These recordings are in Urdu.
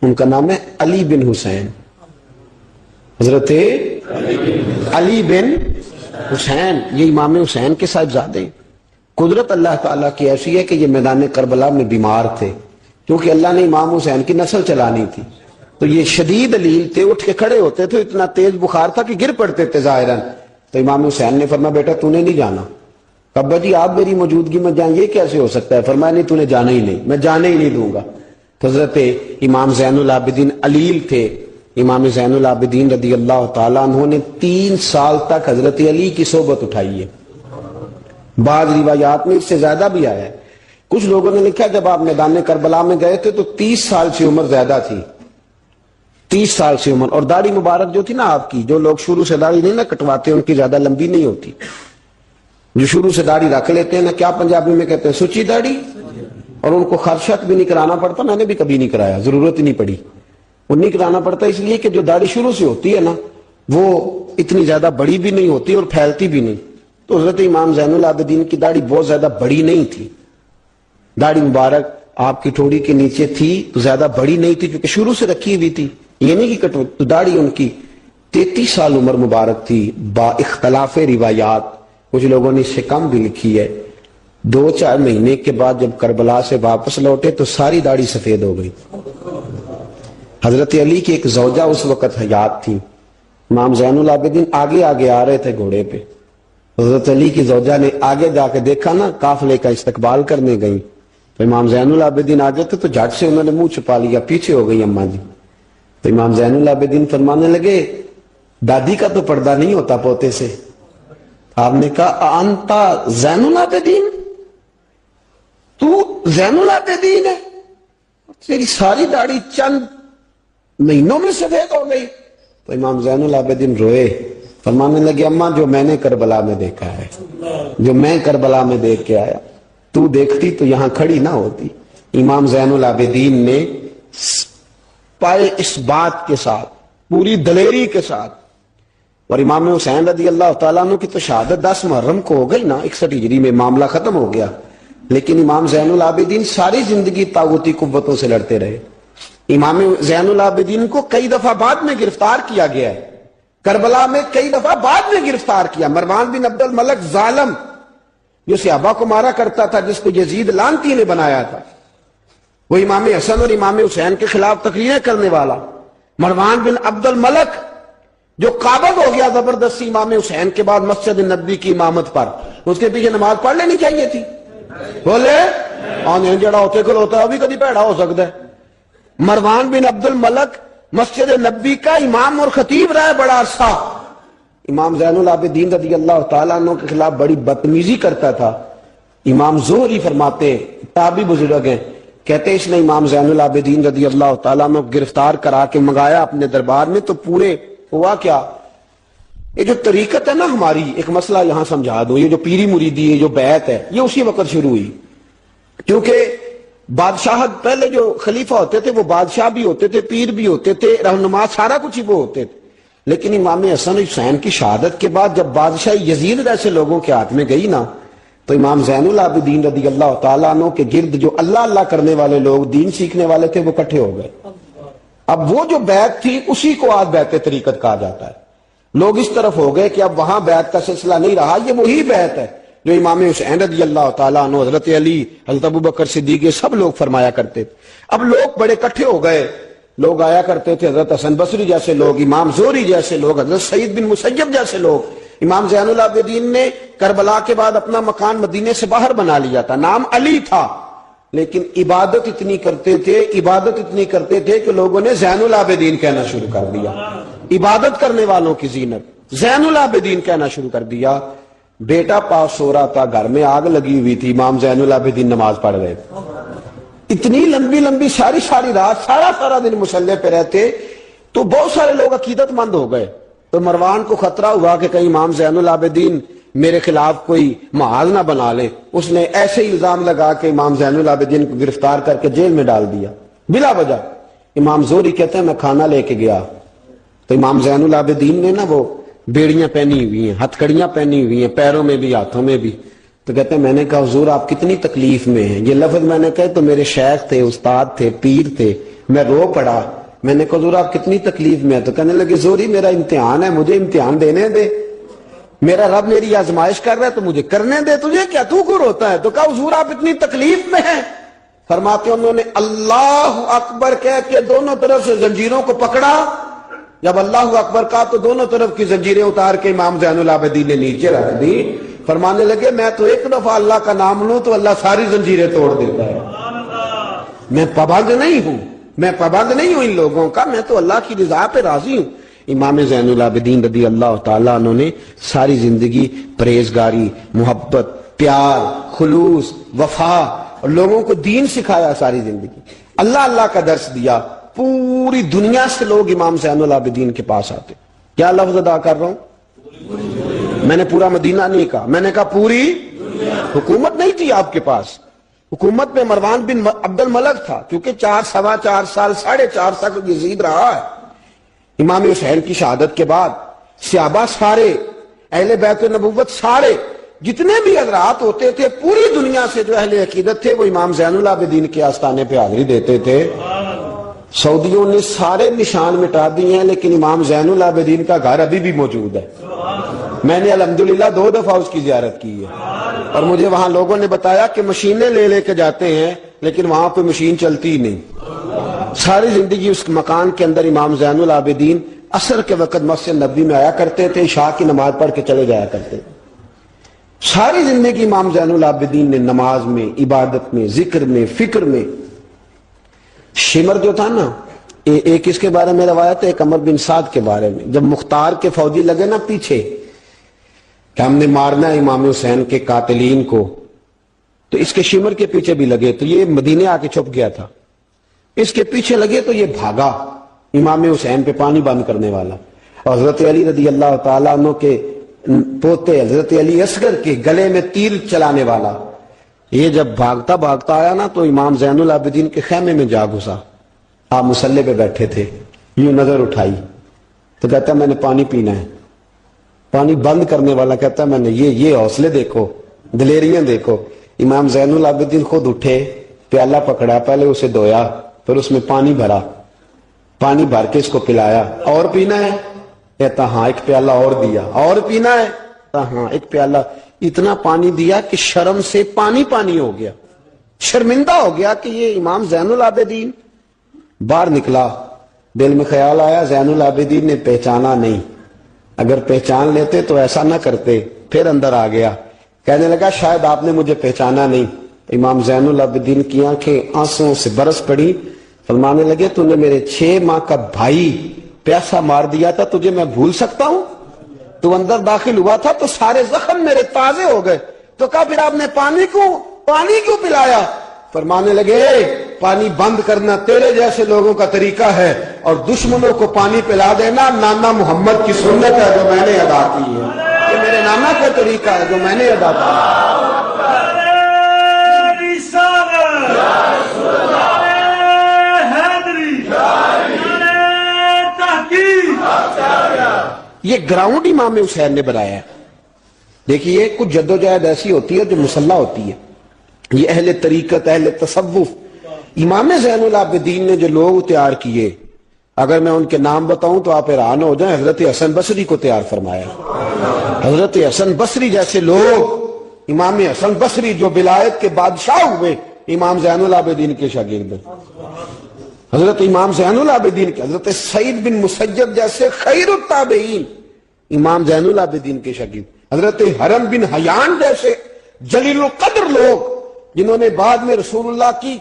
ان کا نام ہے علی بن حسین، حضرت علی بن حسین، یہ امام حسین کے صاحبزادے ہیں۔ قدرت اللہ تعالیٰ کی ایسی ہے کہ یہ میدان کربلا میں بیمار تھے، کیونکہ اللہ نے امام حسین کی نسل چلانی تھی، تو یہ شدید علیل تھے، اٹھ کے کھڑے ہوتے تھے، اتنا تیز بخار تھا کہ گر پڑتے تھے ظاہراً۔ تو امام حسین نے فرمایا بیٹا تو نے نہیں جانا۔ ابا جی آپ میری موجودگی میں جائیں، یہ کیسے ہو سکتا ہے؟ فرمایا نہیں تو نے جانا ہی نہیں، میں جانے ہی نہیں دوں گا۔ تو حضرت امام زین العابدین علیل تھے، امام زین العابدین رضی اللہ تعالیٰ عنہ نے 3 سال تک حضرت علی کی صحبت اٹھائی ہے، بعض روایات میں اس سے زیادہ بھی آیا ہے۔ کچھ لوگوں نے لکھا جب آپ میدان کربلا میں گئے تھے تو 30 سال سے عمر زیادہ تھی، 30 سال سے عمر، اور داڑھی مبارک جو تھی نا آپ کی، جو لوگ شروع سے داڑھی نہیں نہ کٹواتے ان کی زیادہ لمبی نہیں ہوتی، جو شروع سے داڑھی رکھ لیتے ہیں نا، کیا پنجابی میں کہتے ہیں سچی داڑھی، اور ان کو خرشت بھی نہیں کرانا پڑتا، میں نے بھی کبھی نہیں کرایا، ضرورت ہی نہیں پڑی، وہ نہیں کرانا پڑتا اس لیے کہ جو داڑھی شروع سے ہوتی ہے نا وہ اتنی زیادہ بڑی بھی نہیں ہوتی اور پھیلتی بھی نہیں۔ تو حضرت امام زین العابدین کی داڑھی بہت زیادہ بڑی نہیں تھی، داڑھی مبارک آپ کی ٹھوڑی کے نیچے تھی تو زیادہ بڑی نہیں تھی کیونکہ شروع سے رکھی ہوئی تھی، یہ نہیں کہ کٹو، تو داڑھی ان کی 33 سال عمر مبارک تھی، با اختلاف روایات، کچھ لوگوں نے اس سے کم بھی لکھی ہے۔ 2-4 مہینے کے بعد جب کربلا سے واپس لوٹے تو ساری داڑھی سفید ہو گئی۔ حضرت علی کی ایک زوجہ اس وقت حیات تھی، امام زین العابدین آگے آگے آ رہے تھے گھوڑے پہ، حضرت علی کی زوجہ نے آگے جا کے دیکھا نا، قافلے کا استقبال کرنے گئی، تو امام زین العابدین آگے تھے تو جھٹ سے انہوں نے منہ چھپا لیا، پیچھے ہو گئی اماں جی۔ تو امام زین العابدین فرمانے لگے دادی کا تو پردہ نہیں ہوتا پوتے سے۔ آپ نے کہا انتا زین العابدین، تو زین العابدین ہے، تیری ساری داڑھی چند مہینوں میں سفید ہو گئی۔ تو امام زین العابدین روئے، فرمانے لگے اماں جو میں نے کربلا میں دیکھا ہے، جو میں کربلا میں دیکھ کے آیا، تو دیکھتی تو یہاں کھڑی نہ ہوتی۔ امام زین العابدین نے پائے اس بات کے ساتھ، پوری دلیری کے ساتھ، اور امام حسین رضی اللہ تعالیٰ عنہ کی تو شہادت 10 محرم کو ہو گئی نا، 61 ہجری میں معاملہ ختم ہو گیا، لیکن امام زین العابدین ساری زندگی طاغوتی قوتوں سے لڑتے رہے۔ امام زین العابدین کو کئی دفعہ بعد میں گرفتار کیا گیا ہے، کربلا میں کئی دفعہ بعد میں گرفتار کیا۔ مروان بن عبد الملک ظالم جو صحابہ کو مارا کرتا تھا، جس کو یزید لعنتی نے بنایا تھا، وہ امام حسن اور امام حسین کے خلاف تقریریں کرنے والا مروان بن عبد الملک جو قابض ہو گیا زبردستی امام حسین کے بعد مسجد نبوی کی امامت پر، اس کے پیچھے نماز پڑھ لینی چاہیے تھی، بولے آنے جڑا ہوتے کل ہوتا ہے ابھی کدی پیڑا ہو سکتا ہے۔ مروان بن عبد الملک مسجد نبوی کا امام اور خطیب رہا ہے بڑا عرصہ، امام زین العابدین رضی اللہ تعالیٰ عنہ کے خلاف بڑی بدتمیزی کرتا تھا۔ امام زہری فرماتے، تابعی بزرگ ہیں، کہتے اس نے امام زین العابدین رضی اللہ تعالیٰ عنہ گرفتار کرا کے منگایا اپنے دربار میں، تو پورے ہوا کیا، یہ جو طریقت ہے نا ہماری، ایک مسئلہ یہاں سمجھا دو، یہ جو پیری مریدی ہے، جو بیعت ہے، یہ اسی وقت شروع ہوئی، کیونکہ بادشاہت پہلے جو خلیفہ ہوتے تھے وہ بادشاہ بھی ہوتے تھے، پیر بھی ہوتے تھے، رہنما، سارا کچھ ہی وہ ہوتے تھے، لیکن امام حسن حسین کی شہادت کے بعد جب بادشاہ یزید جیسے لوگوں کے ہاتھ میں گئی نا، تو امام زین العابدین رضی اللہ تعالیٰ عنہ کے گرد جو اللہ اللہ کرنے والے لوگ، دین سیکھنے والے تھے، وہ اکٹھے ہو گئے۔ اب وہ جو بیعت تھی اسی کو آج بیعت طریقت کہا جاتا ہے۔ لوگ اس طرف ہو گئے کہ اب وہاں بیعت کا سلسلہ نہیں رہا، یہ وہی بیعت ہے جو امام حسین رضی اللہ تعالیٰ عنہ، حضرت علی، حضرت ابوبکر صدیق، سب لوگ فرمایا کرتے تھے۔ اب لوگ بڑے اکٹھے ہو گئے، لوگ آیا کرتے تھے، حضرت حسن بصری جیسے لوگ، امام زہری جیسے لوگ، حضرت سعید بن مسیب جیسے لوگ۔ امام زین العابدین نے کربلا کے بعد اپنا مکان مدینے سے باہر بنا لیا تھا، نام علی تھا، لیکن عبادت اتنی کرتے تھے کہ لوگوں نے زین العابدین کہنا شروع کر دیا، عبادت کرنے والوں کی زینت زین العابدین کہنا شروع کر دیا۔ بیٹا پاس سو رہا تھا، گھر میں آگ لگی ہوئی تھی، امام زین العابدین نماز پڑھ رہے تھے، اتنی لمبی لمبی ساری رات سارا دن مسلح پہ رہتے، تو بہت سارے لوگ عقیدت مند ہو گئے۔ تو مروان کو خطرہ ہوا کہ کہیں امام زین العابدین میرے خلاف کوئی محاذ نہ بنا لیں، اس نے ایسے ہی الزام لگا کہ امام زین العابدین کو گرفتار کر کے جیل میں ڈال دیا بلا وجہ۔ امام زہری کہتے ہیں میں کھانا لے کے گیا تو امام زین العابدین نے نا وہ بیڑیاں پہنی ہوئی ہیں، ہتھ کڑیاں پہنی ہوئی ہیں، پیروں میں بھی ہاتھوں میں بھی، تو کہتے ہیں میں نے کہا حضور آپ کتنی تکلیف میں ہیں، یہ لفظ میں نے کہے تو میرے شیخ تھے، استاد تھے، پیر تھے، میں رو پڑا. میں نے کہا حضور آپ کتنی تکلیف میں ہے؟ تو کہنے لگے زوری میرا امتحان ہے, مجھے امتحان دینے دے, میرا رب میری آزمائش کر رہا ہے تو مجھے کرنے دے, تجھے کیا, تو کیوں روتا ہے؟ تو کہا حضور آپ اتنی تکلیف میں ہیں. فرماتے انہوں نے اللہ اکبر کہہ کے دونوں طرف سے زنجیروں کو پکڑا. جب اللہ اکبر کہا تو دونوں طرف کی زنجیریں اتار کے امام زین العابدین نے نیچے رکھ دی. فرمانے لگے میں تو ایک دفعہ اللہ کا نام لوں تو اللہ ساری زنجیریں توڑ دیتا ہے. میں پابند نہیں ہوں, میں پابند نہیں ہوں ان لوگوں کا, میں تو اللہ کی رضا پہ راضی ہوں. امام زین العابدین رضی اللہ تعالیٰ عنہ نے ساری زندگی پرہیزگاری, محبت, پیار, خلوص, وفا اور لوگوں کو دین سکھایا. ساری زندگی اللہ اللہ کا درس دیا. پوری دنیا سے لوگ امام زین العابدین کے پاس آتے. کیا لفظ ادا کر رہا ہوں, میں نے پورا مدینہ نہیں کہا, میں نے کہا پوری حکومت نہیں تھی آپ کے پاس. حکومت میں مروان بن عبد الملک تھا, کیونکہ 4 سوا 4 سال 4.5 تک یزید رہا ہے. امام حسین کی شہادت کے بعد صحابہ سارے, اہل بیت نبوت سارے, جتنے بھی حضرات ہوتے تھے پوری دنیا سے جو اہل عقیدت تھے وہ امام زین العابدین کے آستانے پہ حاضری دیتے تھے. سعودیوں نے سارے نشان مٹا دیے ہیں لیکن امام زین العابدین کا گھر ابھی بھی موجود ہے. میں نے الحمدللہ 2 دفعہ اس کی زیارت کی ہے, اور مجھے وہاں لوگوں نے بتایا کہ مشینیں لے کے جاتے ہیں لیکن وہاں پہ مشین چلتی ہی نہیں. ساری زندگی اس مکان کے اندر امام زین العابدین عصر کے وقت مسجد نبوی میں آیا کرتے تھے, عشاء کی نماز پڑھ کے چلے جایا کرتے. ساری زندگی امام زین العابدین نے نماز میں, عبادت میں, ذکر میں, فکر میں. شمر جو تھا نا, ایک اس کے بارے میں روایت ہے, ایک عمر بن سعد کے بارے میں. جب مختار کے فوجی لگے نا پیچھے کہ ہم نے مارنا ہے امام حسین کے قاتلین کو, تو اس کے شمر کے پیچھے بھی لگے, تو یہ مدینے آ کے چھپ گیا تھا. اس کے پیچھے لگے تو یہ بھاگا, امام حسین پہ پانی بند کرنے والا. اور حضرت علی رضی اللہ تعالیٰ عنہ کے پوتے حضرت علی اصغر کے گلے میں تیر چلانے والا, یہ جب بھاگتا بھاگتا آیا نا تو امام زین العابدین کے خیمے میں جا گھسا. آپ مصلے پہ بیٹھے تھے, یوں نظر اٹھائی تو کہتا ہے میں نے پانی پینا ہے. پانی بند کرنے والا کہتا ہے میں نے یہ حوصلے دیکھو, دلیریاں دیکھو. امام زین العابدین خود اٹھے, پیالہ پکڑا, پہلے اسے دھویا, پھر اس میں پانی بھرا, پانی بھر کے اس کو پلایا. اور پینا ہے؟ کہتا ہاں. ایک پیالہ اور دیا. اور پینا ہے؟ ہاں. ایک پیالہ. اتنا پانی دیا کہ شرم سے پانی پانی ہو گیا, شرمندہ ہو گیا کہ یہ امام زین العابدین. باہر نکلا, دل میں خیال آیا زین العابدین نے پہچانا نہیں, اگر پہچان لیتے تو ایسا نہ کرتے. پھر اندر آ گیا, کہنے لگا شاید آپ نے مجھے پہچانا نہیں. امام زین العابدین کی آنکھیں آنسوں سے برس پڑی. فرمانے لگے تو نے میرے 6 ماہ کا بھائی پیاسا مار دیا تھا, تجھے میں بھول سکتا ہوں؟ تو اندر داخل ہوا تھا تو سارے زخم میرے تازے ہو گئے. تو کہا پھر آپ نے پانی کیوں پلایا؟ فرمانے لگے پانی بند کرنا تیرے جیسے لوگوں کا طریقہ ہے, اور دشمنوں کو پانی پلا دینا نانا محمد کی سنت ہے جو میں نے ادا کی ہے. یہ میرے نانا کا طریقہ ہے جو میں نے ادا کیا. یہ گراؤنڈ امام حسین نے بنایا ہے. دیکھیے کچھ جدوجہد ایسی ہوتی ہے جو مسلح ہوتی ہے. یہ اہل طریقت, اہل تصوف, امام زین العابدین نے جو لوگ تیار کیے, اگر میں ان کے نام بتاؤں تو آپ حیران ہو جائیں. حضرت حسن بصری کو تیار فرمایا. حضرت حسن بصری جیسے لوگ, امام حسن بصری جو ولایت کے بادشاہ ہوئے, امام زین العابدین کے شاگرد. حضرت امام زین العابدین کے, حضرت سعید بن مسیب جیسے خیر التابعین امام زین العابدین کے شاگرد. حضرت حرم بن حیان جیسے جلیل القدر لوگ جنہوں نے بعد میں رسول اللہ کی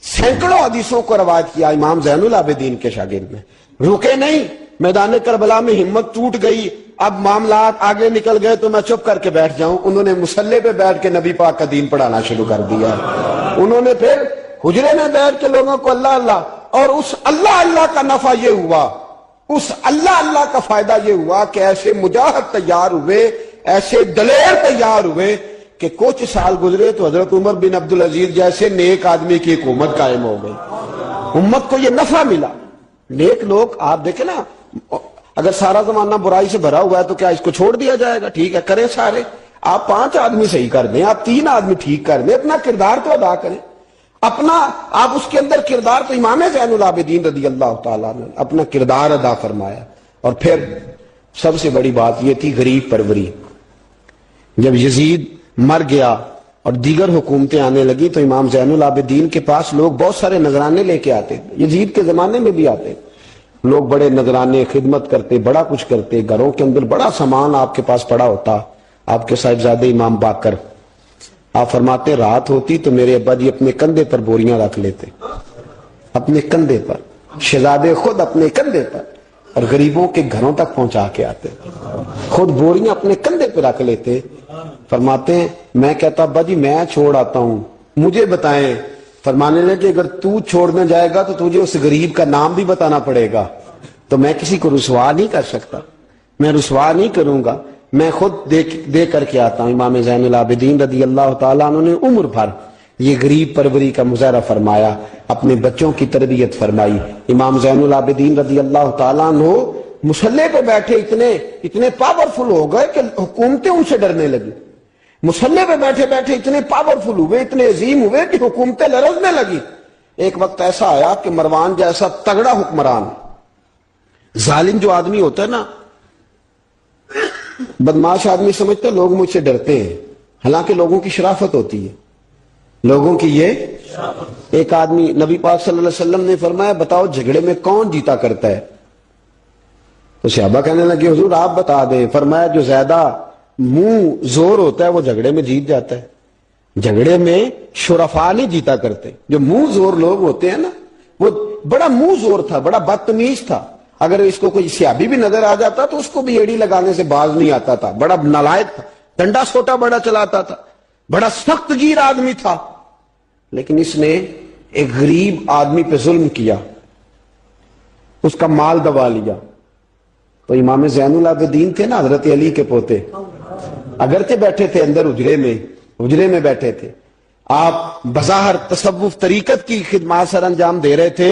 سینکڑوں حدیثوں کو روایت کیا, امام زین العابدین کے شاگرد میں. رکے نہیں, میدان کربلا میں ہمت ٹوٹ گئی, اب معاملات آگے نکل گئے تو میں چپ کر کے بیٹھ جاؤں. انہوں نے مصلے پہ بیٹھ کے نبی پاک کا دین پڑھانا شروع کر دیا. انہوں نے پھر حجرے میں بیٹھ کے لوگوں کو اللہ اللہ, اور اس اللہ اللہ کا نفع یہ ہوا, اس اللہ اللہ کا فائدہ یہ ہوا کہ ایسے مجاہد تیار ہوئے, ایسے دلیر تیار ہوئے کہ کچھ سال گزرے تو حضرت عمر بن عبدالعزیز جیسے نیک آدمی کی حکومت قائم ہو گئی. امت کو یہ نفع ملا. نیک لوگ آپ دیکھیں نا, اگر سارا زمانہ برائی سے بھرا ہوا ہے تو کیا اس کو چھوڑ دیا جائے گا؟ ٹھیک ہے کریں سارے, آپ 5 آدمی صحیح کر دیں, آپ 3 آدمی ٹھیک کر دیں, اپنا کردار تو ادا کریں. اپنا آپ اس کے اندر کردار، تو امام زین العابدین رضی اللہ تعالیٰ نے اپنا کردار ادا فرمایا. اور پھر سب سے بڑی بات یہ تھی غریب پروری. جب یزید مر گیا اور دیگر حکومتیں آنے لگی تو امام زین العابدین کے پاس لوگ بہت سارے نذرانے لے کے آتے. یزید کے زمانے میں بھی آتے لوگ، بڑے نذرانے، خدمت کرتے، بڑا کچھ کرتے، گھروں کے اندر بڑا سامان آپ کے پاس پڑا ہوتا. آپ کے صاحبزادے امام باقر، آپ فرماتے رات ہوتی تو میرے ابا جی اپنے کندھے پر بوریاں رکھ لیتے، اپنے کندھے پر، شہزادے خود اپنے کندھے پر، اور غریبوں کے گھروں تک پہنچا کے آتے، خود بوریاں اپنے کندھے پہ رکھ لیتے. فرماتے ہیں میں کہتا ابا جی میں چھوڑ آتا ہوں، مجھے بتائیں. فرمانے لگے اگر تو چھوڑنے جائے گا تو تجھے اس غریب کا نام بھی بتانا پڑے گا، تو میں کسی کو رسوا نہیں کر سکتا، میں رسوا نہیں کروں گا، میں خود دے کر کے آتا ہوں. امام زین العابدین رضی اللہ تعالیٰ عنہ نے عمر بھر یہ غریب پروری کا مظاہرہ فرمایا، اپنے بچوں کی تربیت فرمائی. امام زین العابدین رضی اللہ تعالیٰ عنہ مسلح پہ بیٹھے اتنے پاورفل ہو گئے کہ حکومتیں ان سے ڈرنے لگی. مسلح پہ بیٹھے بیٹھے اتنے پاورفل ہوئے، اتنے عظیم ہوئے کہ حکومتیں لرزنے لگی. ایک وقت ایسا آیا کہ مروان جیسا تگڑا حکمران، ظالم جو آدمی ہوتا ہے نا، بدماش آدمی سمجھتا ہے لوگ مجھ سے ڈرتے ہیں، حالانکہ لوگوں کی شرافت ہوتی ہے، لوگوں کی یہ. ایک آدمی، نبی پاک صلی اللہ علیہ وسلم نے فرمایا بتاؤ جھگڑے میں کون جیتا کرتا ہے؟ تو صحابہ کہنے لگے حضور آپ بتا دیں. فرمایا جو زیادہ منہ زور ہوتا ہے وہ جھگڑے میں جیت جاتا ہے. جھگڑے میں شرفا نہیں جیتا کرتے، جو منہ زور لوگ ہوتے ہیں نا. وہ بڑا منہ زور تھا، بڑا بدتمیز تھا، اگر اس کو کوئی سیابی بھی نظر آ جاتا تو اس کو بھی ایڑی لگانے سے باز نہیں آتا تھا. بڑا نالائق تھا، ڈنڈا سوٹا بڑا چلاتا تھا، بڑا سخت گیر آدمی تھا. لیکن اس نے ایک غریب آدمی پہ ظلم کیا، اس کا مال دبا لیا. تو امام زین العابدین تھے نا، حضرت علی کے پوتے، اگرچہ بیٹھے تھے اندر حجرے میں بیٹھے تھے، آپ بظاہر تصوف طریقت کی خدمات سر انجام دے رہے تھے،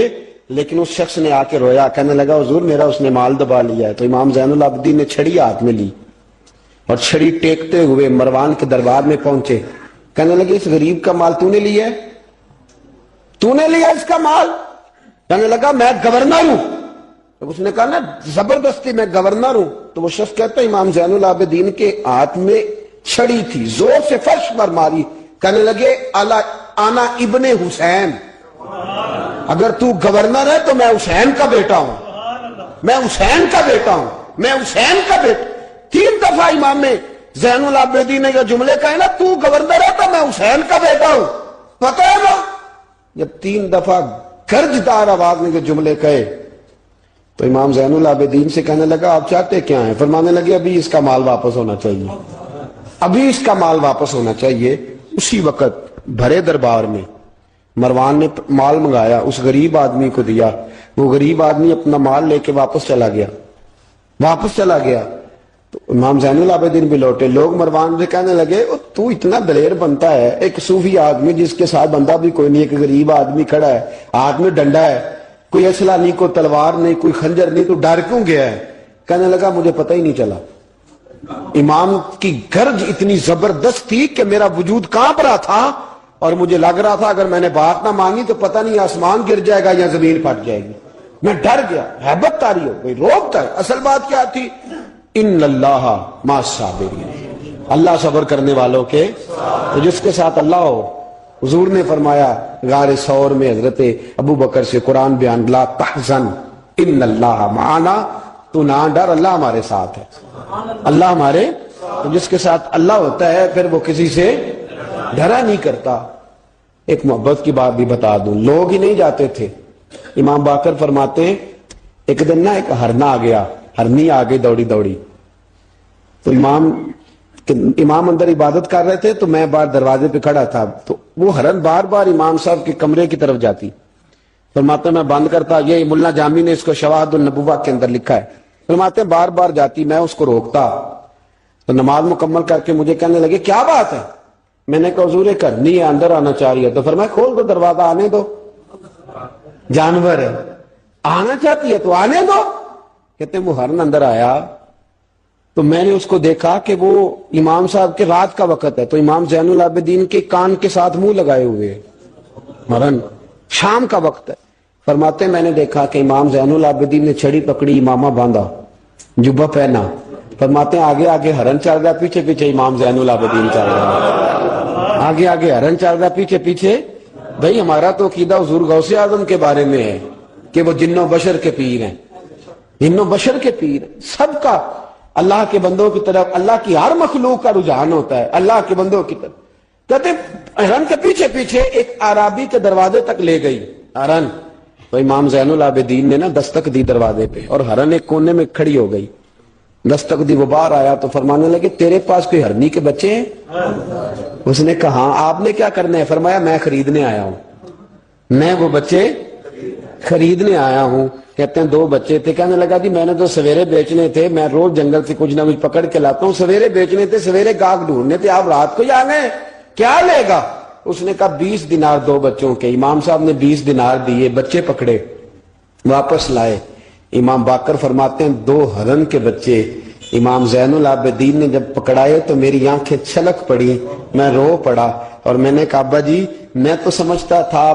لیکن اس شخص نے آ کے رویا، کہنے لگا حضور میرا اس نے مال دبا لیا ہے. تو امام زین العابدین نے چھڑی ہاتھ میں لی اور چھڑی ٹیکتے ہوئے مروان کے دربار میں پہنچے. کہنے لگے اس غریب کا مال تو نے لیا ہے؟ تو نے لیا اس کا مال؟ کہنے لگا میں گورنر ہوں. اس نے کہا نا زبردستی میں گورنر ہوں. تو وہ شخص کہتا ہے امام زین العابدین کے ہاتھ میں چھڑی تھی، زور سے فرش پر ماری. کہنے لگے آنا ابن حسین، اگر تو گورنر ہے تو میں حسین کا بیٹا ہوں، میں حسین کا بیٹا ہوں، میں حسین کا بیٹا. 3 دفعہ امام زین العابدین نے یہ جملے کہے نا، تو گورنر ہے تو میں حسین کا بیٹا ہوں. پتہ ہے نا جب 3 دفعہ گرجدار آواز میں یہ جملے کہے تو امام زین العابدین سے کہنے لگا آپ چاہتے کیا ہیں؟ فرمانے لگے ابھی اس کا مال واپس ہونا چاہیے، ابھی اس کا مال واپس ہونا چاہیے. اسی وقت بھرے دربار میں مروان نے مال منگایا، اس غریب آدمی کو دیا. وہ غریب آدمی اپنا مال لے کے واپس چلا گیا. تو امام زین العابدین بھی لوٹے. لوگ مروان سے کہنے لگے تو اتنا دلیر بنتا ہے، ایک صوفی آدمی جس کے ساتھ بندہ بھی کوئی نہیں، ایک غریب آدمی کھڑا ہے، ہاتھ میں ڈنڈا ہے، کوئی اسلحہ نہیں، کوئی تلوار نہیں، کوئی خنجر نہیں، تو ڈر کیوں گیا ہے؟ کہنے لگا مجھے پتہ ہی نہیں چلا. امام کی گرج اتنی زبردست تھی کہ میرا وجود کانپ رہا تھا اور مجھے لگ رہا تھا اگر میں نے بات نہ مانی تو پتہ نہیں آسمان گر جائے گا یا زمین پھٹ جائے گی. میں ڈر گیا، ہیبت تاری ہو گئی، روب تاری. اصل بات کیا تھی؟ ان اللہ مع الصابرین، اللہ صبر کرنے والوں کے، تو جس کے ساتھ اللہ ہو. حضور نے فرمایا غار ثور میں حضرت ابو بکر سے قرآن بیان، لا تحزن ان اللہ معنا، تو نہ ڈر، اللہ ہمارے ساتھ ہے، اللہ ہمارے. تو جس کے ساتھ اللہ ہوتا ہے پھر وہ کسی سے ڈرا نہیں کرتا. ایک محبت کی بات بھی بتا دوں، لوگ ہی نہیں جاتے تھے. امام باقر فرماتے ہیں ایک دن نا ایک ہرنا آ گیا، ہرنی آ گئی دوڑی دوڑی. تو امام اندر عبادت کر رہے تھے تو میں باہر دروازے پہ کھڑا تھا. تو وہ ہرن بار بار امام صاحب کے کمرے کی طرف جاتی. فرماتے میں بند کرتا، یہ ملا جامی نے اس کو شواہد النبوہ کے اندر لکھا ہے. فرماتے ہیں بار بار جاتی، میں اس کو روکتا. تو نماز مکمل کر کے مجھے کہنے لگے کیا بات ہے؟ میں نے کہا حضور ایک ہرنی ہے، اندر آنا چاہ رہی ہے. تو فرمایا کھول دو دروازہ، آنے دو، جانور ہے، آنا چاہتی ہے تو آنے دو. کہتے ہیں وہ ہرن اندر آیا تو میں نے اس کو دیکھا کہ وہ امام صاحب کے رات کا وقت ہے، تو امام زین العابدین کے کان کے ساتھ منہ لگائے ہوئے. مرن، شام کا وقت ہے. فرماتے ہیں میں نے دیکھا کہ امام زین العابدین نے چھڑی پکڑی، امامہ باندھا، جبہ پہنا. فرماتے ہیں آگے آگے ہرن چل رہا، پیچھے پیچھے امام زین العابدین چل رہا. آگے آگے ہرن چل رہا، پیچھے پیچھے. بھئی ہمارا تو عقیدہ حضور غوث اعظم کے بارے میں ہے کہ وہ جن و بشر کے پیر ہیں، جن و بشر کے پیر. سب کا اللہ کے بندوں کی طرف، اللہ کی ہر مخلوق کا رجحان ہوتا ہے اللہ کے بندوں کی طرف. کہتے ہرن کے پیچھے پیچھے ایک عرابی کے دروازے تک لے گئی ہرن. تو امام زین العابدین نے نا دستک دی دروازے پہ، اور ہرن ایک کونے میں کھڑی ہو گئی. دستک دی، وہ باہر آیا تو فرمانے لگے تیرے پاس کوئی ہرنی کے بچے ہیں؟ اس نے کہا ہاں. آپ نے کیا کرنا ہے؟ فرمایا میں خریدنے آیا ہوں، میں وہ بچے خریدنے آیا ہوں. کہتے ہیں 2 بچے تھے. کہنے لگا جی میں نے تو سویرے بیچنے تھے، میں روز جنگل سے کچھ نہ کچھ پکڑ کے لاتا ہوں، سویرے بیچنے تھے، سویرے گاہک ڈھونڈنے تھے، آپ رات کو جا گئے، کیا لے گا؟ اس نے کہا 20 دینار 2 بچوں کے. امام صاحب نے 20 دینار دیے، بچے پکڑے، واپس لائے. امام باقر فرماتے ہیں 2 ہرن کے بچے امام زین العابدین نے جب پکڑائے تو میری آنکھیں چھلک پڑی، میں رو پڑا. اور میں نے کہا ابا جی میں تو سمجھتا تھا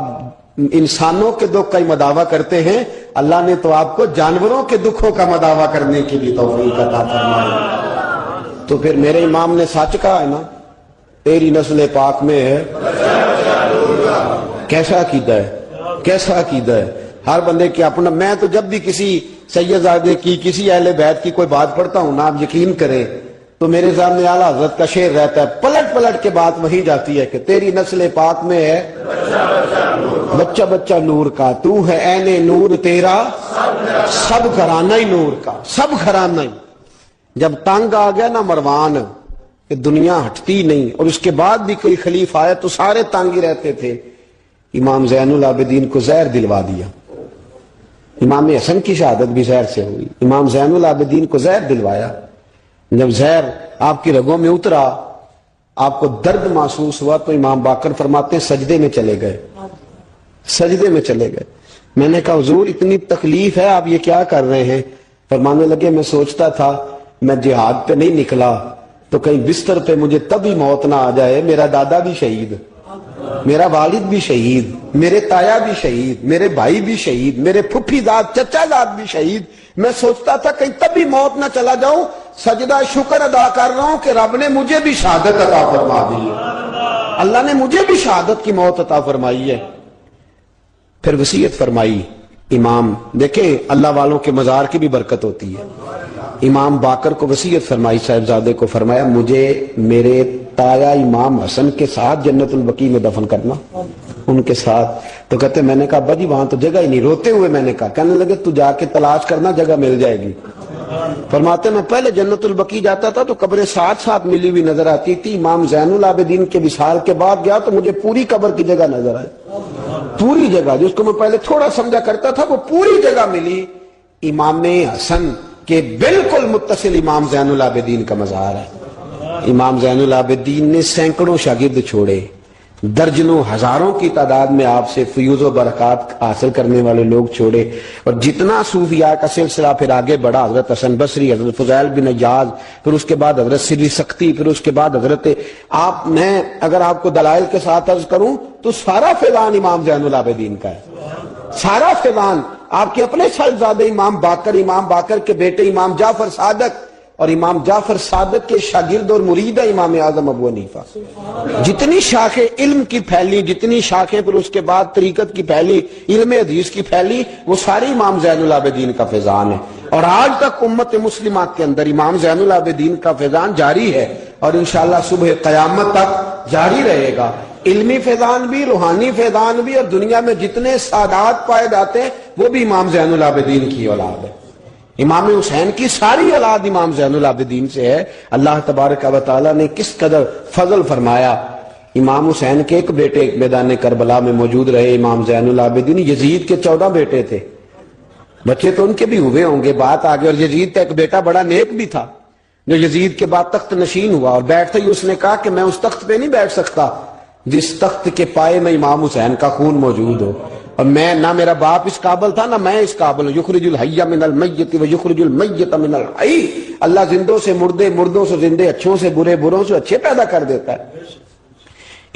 انسانوں کے دکھ کا ہی مداوع کرتے ہیں، اللہ نے تو آپ کو جانوروں کے دکھوں کا مداوع کرنے کی بھی توفیق عطا فرمائی. تو پھر میرے امام نے سچ کہا ہے نا، تیری نسل پاک میں ہے. کیسا عقیدہ ہے، کیسا عقیدہ ہے. ہر بندے کی اپنا. میں تو جب بھی کسی سیدزادے کی، کسی اہل بیت کی کوئی بات پڑھتا ہوں نا، آپ یقین کریں تو میرے سامنے اعلیٰ حضرت کا شعر رہتا ہے، پلٹ پلٹ کے بات وہی جاتی ہے کہ تیری نسل پاک میں ہے بچہ بچہ نور کا، تو ہے عین نور تیرا سب گھرانہ ہی نور کا، سب گھرانہ ہی. جب تنگ آ گیا نا مروان کہ دنیا ہٹتی نہیں، اور اس کے بعد بھی کوئی خلیفہ آیا تو سارے تنگ ہی رہتے تھے، امام زین العابدین کو زہر دلوا دیا. امام حسن کی شہادت بھی زہر سے ہوئی، امام زین العابدین کو زہر دلوایا. جب زہر آپ کی رگوں میں اترا، آپ کو درد محسوس ہوا تو امام باقر فرماتے ہیں سجدے میں چلے گئے، سجدے میں چلے گئے. میں نے کہا حضور اتنی تکلیف ہے، آپ یہ کیا کر رہے ہیں؟ فرمانے لگے میں سوچتا تھا میں جہاد پہ نہیں نکلا تو کہیں بستر پہ مجھے تبھی موت نہ آ جائے. میرا دادا بھی شہید، میرا والد بھی شہید، میرے تایا بھی شہید، میرے بھائی بھی شہید، میرے پھپھی داد چچا داد بھی شہید. میں سوچتا تھا کہیں تبھی موت نہ چلا جاؤں. سجدہ شکر ادا کر رہا ہوں کہ رب نے مجھے بھی شہادت عطا فرما دی ہے، اللہ نے مجھے بھی شہادت کی موت عطا فرمائی ہے. پھر وصیت فرمائی امام. دیکھیں اللہ والوں کے مزار کی بھی برکت ہوتی ہے. امام باقر کو وصیت فرمائی صاحبزادے کو، فرمایا مجھے میرے تایا امام حسن کے ساتھ جنت البقیع میں دفن کرنا، ان کے ساتھ. تو کہتے میں نے کہا ابا جی وہاں تو جگہ ہی نہیں. روتے ہوئے میں نے کہا. کہنے لگے تو جا کے تلاش کرنا، جگہ مل جائے گی. فرماتے میں پہلے جنت البقیع جاتا تھا تو قبریں ساتھ ساتھ ملی ہوئی نظر آتی تھی. امام زین العابدین کے وصال کے بعد گیا تو مجھے پوری قبر کی جگہ نظر آئی، پوری جگہ جس کو میں پہلے تھوڑا سمجھا کرتا تھا وہ پوری جگہ ملی. امام حسن کے بالکل متصل امام زین العابدین کا مزار ہے. امام زین العابدین نے سینکڑوں شاگرد چھوڑے، درجنوں ہزاروں کی تعداد میں آپ سے فیوز و برکات حاصل کرنے والے لوگ چھوڑے. اور جتنا صوفیاء کا سلسلہ پھر آگے بڑھا، حضرت حسن بصری، حضرت فضیل بن عیاض، پھر اس کے بعد حضرت سری سختی، پھر اس کے بعد حضرت میں اگر آپ کو دلائل کے ساتھ عرض کروں تو سارا فیضان امام زین العابدین کا ہے. سارا فیضان آپ کے اپنے صاحبزادے امام باقر کے بیٹے امام جعفر صادق اور امام جعفر صادق کے شاگرد اور مرید ہے امام اعظم ابو حنیفہ. جتنی شاخیں علم کی پھیلی، جتنی شاخیں پھر اس کے بعد طریقت کی پھیلی، علم حدیث کی پھیلی، وہ ساری امام زین العابدین کا فیضان ہے. اور آج تک امت مسلمہ کے اندر امام زین العابدین کا فیضان جاری ہے اور انشاءاللہ صبح قیامت تک جاری رہے گا. علمی فیضان بھی، روحانی فیضان بھی، اور دنیا میں جتنے سعادات پائے جاتے ہیں وہ بھی امام زین العابدین کی اولاد ہے. امام حسین کی ساری اولاد امام زین العابدین سے ہے. اللہ تبارک و تعالیٰ نے کس قدر فضل فرمایا. امام حسین کے ایک بیٹے میدان کربلا میں موجود رہے امام زین العابدین. یزید کے 14 بیٹے تھے، بچے تو ان کے بھی ہوئے ہوں گے، بات آگے. اور یزید کا ایک بیٹا بڑا نیک بھی تھا جو یزید کے بعد تخت نشین ہوا، اور بیٹھتے ہی اس نے کہا کہ میں اس تخت پہ نہیں بیٹھ سکتا جس تخت کے پائے میں امام حسین کا خون موجود ہو. اور میں نہ میرا باپ اس قابل تھا نہ میں اس قابل ہوں. یخرج الحی من المیت و یخرج المیت من الحی. اللہ زندوں سے مردے، مردوں سے زندے، اچھوں سے برے، بروں سے اچھے پیدا کر دیتا ہے.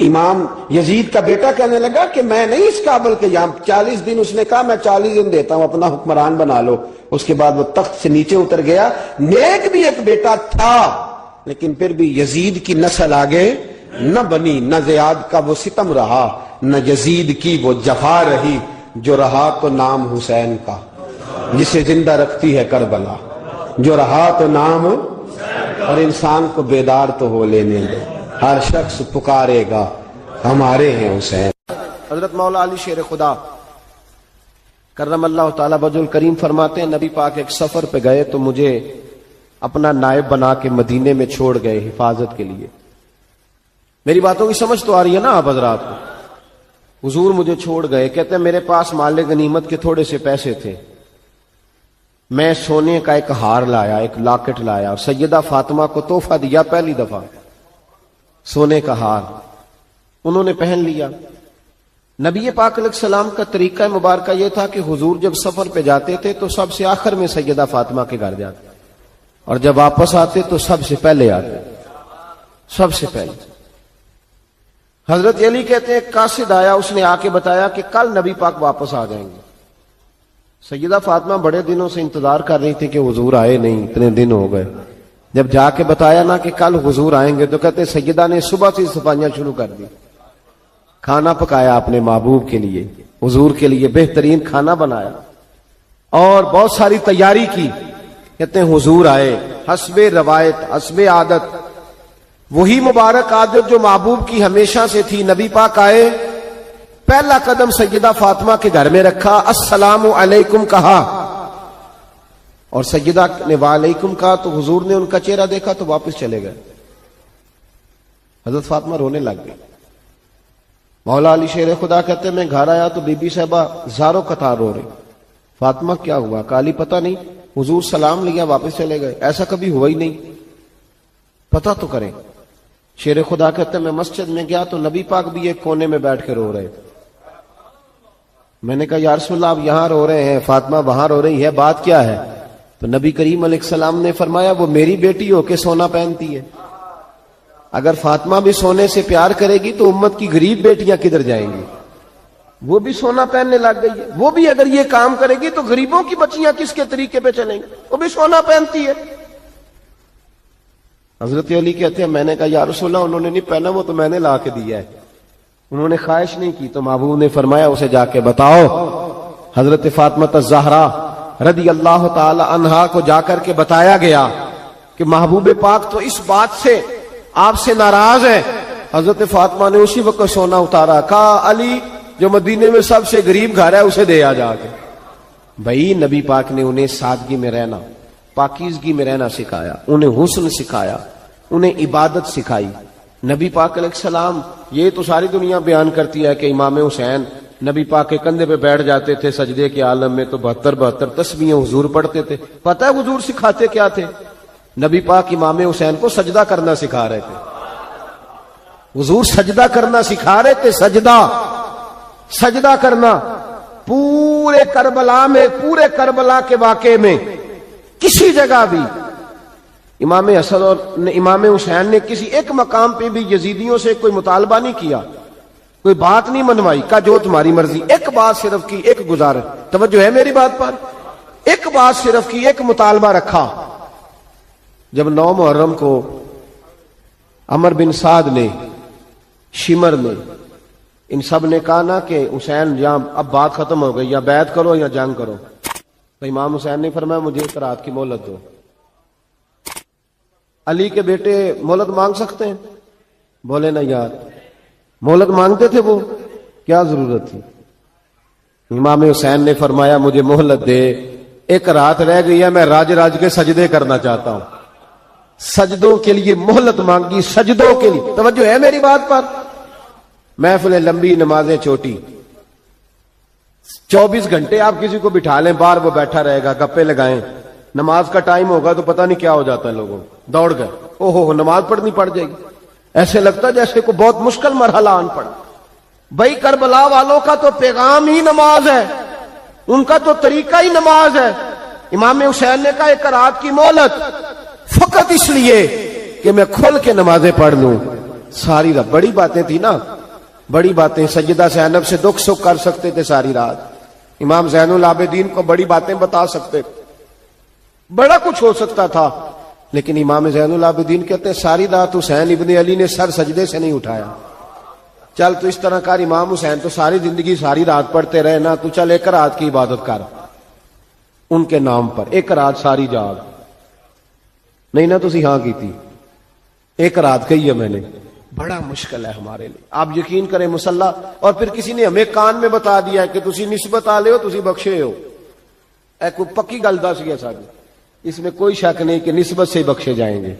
امام یزید کا بیٹا کہنے لگا کہ میں نہیں اس قابل کہ یہاں 40 دن، اس نے کہا میں 40 دن دیتا ہوں، اپنا حکمران بنا لو۔ اس کے بعد وہ تخت سے نیچے اتر گیا۔ نیک بھی ایک بیٹا تھا لیکن پھر بھی یزید کی نسل آگے نہ بنی، نہ زیاد کا وہ ستم رہا، نہ یزید کی وہ جفا رہی، جو رہا تو نام حسین کا، جسے زندہ رکھتی ہے کربلا، جو رہا تو نام، اور انسان کو بیدار تو ہو لینے دے، ہر شخص پکارے گا ہمارے ہیں حسین۔ حضرت مولا علی شیر خدا کرم اللہ تعالی وجہ الکریم فرماتے ہیں نبی پاک ایک سفر پہ گئے تو مجھے اپنا نائب بنا کے مدینے میں چھوڑ گئے حفاظت کے لیے۔ میری باتوں کی سمجھ تو آ رہی ہے نا آپ حضرات کو؟ حضور مجھے چھوڑ گئے، کہتے ہیں میرے پاس مال غنیمت کے تھوڑے سے پیسے تھے، میں سونے کا ایک ہار لایا، ایک لاکٹ لایا، اور سیدہ فاطمہ کو تحفہ دیا پہلی دفعہ، سونے کا ہار انہوں نے پہن لیا۔ نبی پاک علیہ السلام کا طریقہ مبارکہ یہ تھا کہ حضور جب سفر پہ جاتے تھے تو سب سے آخر میں سیدہ فاطمہ کے گھر جاتے، اور جب واپس آتے تو سب سے پہلے آتے، سب سے پہلے۔ حضرت علی کہتے ہیں قاصد آیا، اس نے آ کے بتایا کہ کل نبی پاک واپس آ جائیں گے۔ سیدہ فاطمہ بڑے دنوں سے انتظار کر رہی تھی کہ حضور آئے نہیں، اتنے دن ہو گئے۔ جب جا کے بتایا نا کہ کل حضور آئیں گے تو کہتے سیدہ نے صبح سے صفائیاں شروع کر دی، کھانا پکایا اپنے محبوب کے لیے، حضور کے لیے بہترین کھانا بنایا اور بہت ساری تیاری کی۔ کہتے ہیں حضور آئے، حسب روایت حسب عادت، وہی مبارک عادت جو محبوب کی ہمیشہ سے تھی، نبی پاک آئے، پہلا قدم سیدہ فاطمہ کے گھر میں رکھا، السلام علیکم کہا، اور سیدہ نے وعلیکم کہا تو حضور نے ان کا چہرہ دیکھا تو واپس چلے گئے۔ حضرت فاطمہ رونے لگ گئی۔ مولا علی شیر خدا کہتے ہیں میں گھر آیا تو بی بی صاحبہ زاروں قطار رو رہی۔ فاطمہ کیا ہوا؟ کالی پتہ نہیں، حضور سلام لیا واپس چلے گئے، ایسا کبھی ہوا ہی نہیں، پتہ تو کریں۔ شیر خدا کہتے ہیں میں مسجد میں گیا تو نبی پاک بھی ایک کونے میں بیٹھ کے رو رہے تھے۔ میں نے کہا یا رسول اللہ آپ یہاں رو رہے ہیں، فاطمہ وہاں رو رہی ہے، بات کیا ہے؟ تو نبی کریم علیہ السلام نے فرمایا وہ میری بیٹی ہو کے سونا پہنتی ہے، اگر فاطمہ بھی سونے سے پیار کرے گی تو امت کی غریب بیٹیاں کدھر جائیں گی؟ وہ بھی سونا پہننے لگ گئی ہے، وہ بھی اگر یہ کام کرے گی تو غریبوں کی بچیاں کس کے طریقے پہ چلیں گی؟ وہ بھی سونا پہنتی ہے۔ حضرت علی کہتے ہیں میں نے کہا یا رسول اللہ انہوں نے نہیں پہنا، وہ تو میں نے لا کے دیا ہے، انہوں نے خواہش نہیں کی۔ تو محبوب نے فرمایا اسے جا کے بتاؤ۔ حضرت فاطمہ الزہرا رضی اللہ تعالی عنہا کو جا کر کے بتایا گیا کہ محبوب پاک تو اس بات سے آپ سے ناراض ہے۔ حضرت فاطمہ نے اسی وقت سونا اتارا، کہا علی جو مدینے میں سب سے غریب گھر ہے اسے دے آ جا کے۔ بھائی نبی پاک نے انہیں سادگی میں رہنا، پاکیزگی میں رہنا سکھایا، انہیں حسن سکھایا، انہیں عبادت سکھائی۔ نبی پاک علیہ السلام، یہ تو ساری دنیا بیان کرتی ہے کہ امام حسین نبی پاک کے کندھے پہ بیٹھ جاتے تھے سجدے کے عالم میں تو 72 تسبیحیں حضور پڑھتے تھے۔ پتہ ہے حضور سکھاتے کیا تھے؟ نبی پاک امام حسین کو سجدہ کرنا سکھا رہے تھے، حضور سجدہ کرنا سکھا رہے تھے، سجدہ کرنا۔ پورے کربلا میں، پورے کربلا کے واقعے میں کسی جگہ بھی امام حسن اور امام حسین نے کسی ایک مقام پہ بھی یزیدیوں سے کوئی مطالبہ نہیں کیا، کوئی بات نہیں منوائی، کہا جو تمہاری مرضی۔ ایک بات صرف کی، ایک گزارش، توجہ ہے میری بات پر، ایک بات صرف کی، ایک مطالبہ رکھا۔ جب 9 محرم کو عمر بن سعد نے، شمر نے، ان سب نے کہا نا کہ حسین یہاں اب بات ختم ہو گئی، یا بیعت کرو یا جنگ کرو، تو امام حسین نے فرمایا مجھے ایک رات کی مہلت دو۔ علی کے بیٹے مہلت مانگ سکتے ہیں؟ بولے نا یار، مہلت مانگتے تھے وہ، کیا ضرورت تھی؟ امام حسین نے فرمایا مجھے مہلت دے، ایک رات رہ گئی ہے، میں راج کے سجدے کرنا چاہتا ہوں۔ سجدوں کے لیے مہلت مانگی، سجدوں کے لیے، توجہ ہے میری بات پر؟ محفلیں لمبی، نمازیں چھوٹی، 24 گھنٹے آپ کسی کو بٹھا لیں باہر، وہ بیٹھا رہے گا، گپے لگائیں، نماز کا ٹائم ہوگا تو پتہ نہیں کیا ہو جاتا ہے، لوگوں دوڑ گئے، او ہو نماز پڑھنی پڑ جائے گی، ایسے لگتا جیسے کو بہت مشکل مرحلہ آن پڑا۔ بھائی کربلا والوں کا تو پیغام ہی نماز ہے، ان کا تو طریقہ ہی نماز ہے۔ امام حسین نے کہا ایک رات کی مہلت، فقط اس لیے کہ میں کھل کے نمازیں پڑھ لوں، ساری رات بڑی باتیں تھی نا، بڑی باتیں. سیدہ زینب سے دکھ سکھ کر سکتے تھے ساری رات. امام زین العابدین کو بڑی باتیں بتا سکتے تھے، بڑا کچھ ہو سکتا تھا. لیکن امام زین العابدین کہتے ہیں ساری رات حسین ابن علی نے سر سجدے سے نہیں اٹھایا. چل تو اس طرح کر، امام حسین تو ساری زندگی ساری رات پڑھتے رہے نا، تو چل ایک رات کی عبادت کر ان کے نام پر، ایک رات ساری جاگ. نہیں نا تسی ہاں کی تھی، ایک رات کہی ہے میں نے. بڑا مشکل ہے ہمارے لیے. آپ یقین کریں مسلح، اور پھر کسی نے ہمیں کان میں بتا دیا ہے کہ تسی نسبت آ لے ہو، تسی بخشے ہو. اے کوئی پکی گل دس گیا ساری، اس میں کوئی شک نہیں کہ نسبت سے بخشے جائیں گے.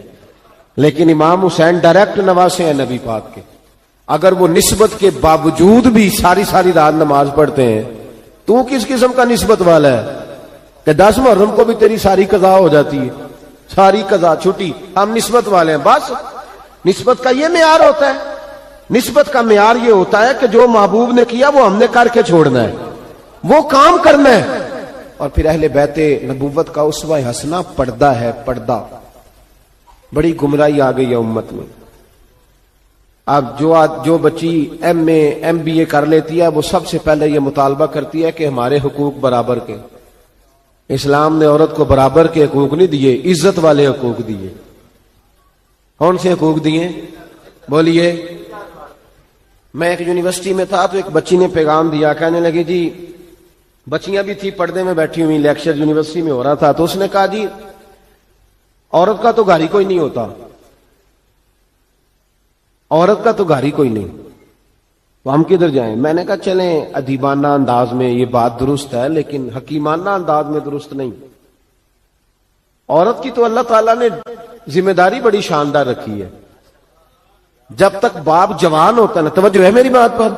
لیکن امام حسین ڈائریکٹ نواسے ہیں نبی پاک کے. اگر وہ نسبت کے باوجود بھی ساری ساری رات نماز پڑھتے ہیں، تو کس قسم کا نسبت والا ہے کہ 10 محرم کو بھی تیری ساری قضا ہو جاتی ہے، ساری قضا چھٹی. ہم نسبت والے ہیں. بس نسبت کا یہ معیار ہوتا ہے. نسبت کا معیار یہ ہوتا ہے کہ جو محبوب نے کیا وہ ہم نے کر کے چھوڑنا ہے، وہ کام کرنا ہے. اور پھر اہل بیت نبوت کا اسوہ حسنہ پردہ ہے. پردہ. بڑی گمراہی آ گئی ہے امت میں. اب جو بچی MA MBA کر لیتی ہے، وہ سب سے پہلے یہ مطالبہ کرتی ہے کہ ہمارے حقوق برابر کے. اسلام نے عورت کو برابر کے حقوق نہیں دیے، عزت والے حقوق دیے. کون سے حقوق دیے بولیے؟ میں ایک یونیورسٹی میں تھا تو ایک بچی نے پیغام دیا، کہنے لگی جی، بچیاں بھی تھی پردے میں بیٹھی ہوئی، لیکچر یونیورسٹی میں ہو رہا تھا، تو اس نے کہا جی عورت کا تو گھر ہی کوئی نہیں ہوتا، عورت کا تو گھر ہی کوئی نہیں، تو ہم کدھر جائیں؟ میں نے کہا چلیں ادیبانہ انداز میں یہ بات درست ہے، لیکن حکیمانہ انداز میں درست نہیں. عورت کی تو اللہ تعالیٰ نے ذمہ داری بڑی شاندار رکھی ہے. جب تک باپ جوان ہوتا ہے نا، توجہ ہے میری بات پر،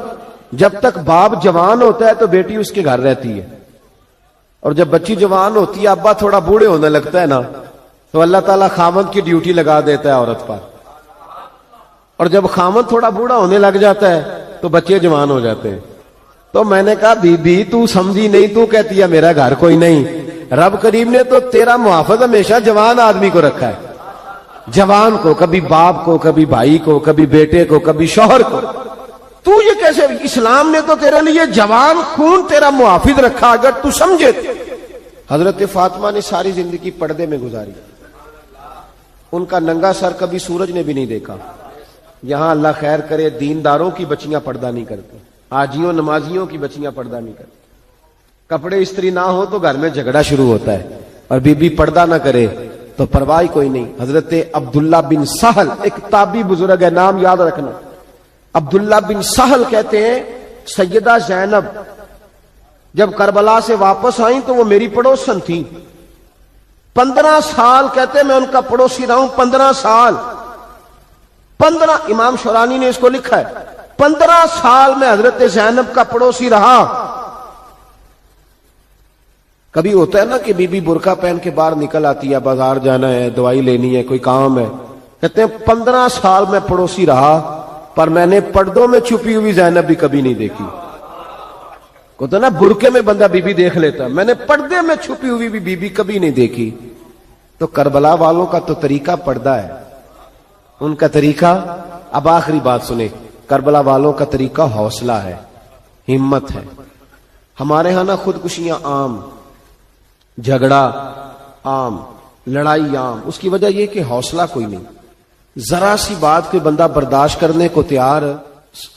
جب تک باپ جوان ہوتا ہے تو بیٹی اس کے گھر رہتی ہے. اور جب بچی جوان ہوتی ہے، ابا تھوڑا بوڑھے ہونے لگتا ہے نا، تو اللہ تعالیٰ خامد کی ڈیوٹی لگا دیتا ہے عورت پر. اور جب خامد تھوڑا بوڑھا ہونے لگ جاتا ہے تو بچے جوان ہو جاتے ہیں. تو میں نے کہا بی بی تو سمجھی نہیں، تو کہتی ہے میرا گھر کوئی نہیں. رب کریم نے تو تیرا محافظ ہمیشہ جوان آدمی کو رکھا ہے. جوان کو، کبھی باپ کو، کبھی بھائی کو، کبھی بیٹے کو، کبھی شوہر کو. تو یہ کیسے؟ اسلام نے تو تیرے لیے جوان خون تیرا محافظ رکھا. اگر تو سمجھے. حضرت فاطمہ نے ساری زندگی پردے میں گزاری. ان کا ننگا سر کبھی سورج نے بھی نہیں دیکھا. یہاں اللہ خیر کرے دینداروں کی بچیاں پردہ نہیں کرتی، حاجیوں نمازیوں کی بچیاں پردہ نہیں کرتی. کپڑے استری نہ ہو تو گھر میں جھگڑا شروع ہوتا ہے، اور بی بی پردہ نہ کرے تو پرواہ کوئی نہیں. حضرت عبداللہ بن سہل ایک تابعی بزرگ ہے، نام یاد رکھنا. عبداللہ بن سہل کہتے ہیں سیدہ زینب جب کربلا سے واپس آئیں تو وہ میری پڑوسن تھی. 15 سال کہتے میں ان کا پڑوسی رہا ہوں. 15 سال. 15 امام شورانی نے اس کو لکھا ہے، 15 سال میں حضرت زینب کا پڑوسی رہا. کبھی ہوتا ہے نا کہ بی بی برقع پہن کے باہر نکل آتی ہے، بازار جانا ہے، دوائی لینی ہے، کوئی کام ہے. کہتے ہیں 15 سال میں پڑوسی رہا، پر میں نے پردوں میں چھپی ہوئی زینب بھی کبھی نہیں دیکھی. کہتا نا برقعے میں بندہ بی بی دیکھ لیتا، میں نے پردے میں چھپی ہوئی بھی بی بی کبھی نہیں دیکھی. تو کربلا والوں کا تو طریقہ پردہ ہے، ان کا طریقہ. اب آخری بات سنیں، کربلا والوں کا طریقہ حوصلہ ہے، ہمت ہے. ہمارے ہاں نا خودکشیاں عام، جھگڑا عام، لڑائی عام. اس کی وجہ یہ کہ حوصلہ کوئی نہیں. ذرا سی بات کوئی بندہ برداشت کرنے کو تیار.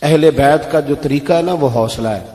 اہل بیت کا جو طریقہ ہے نا وہ حوصلہ ہے.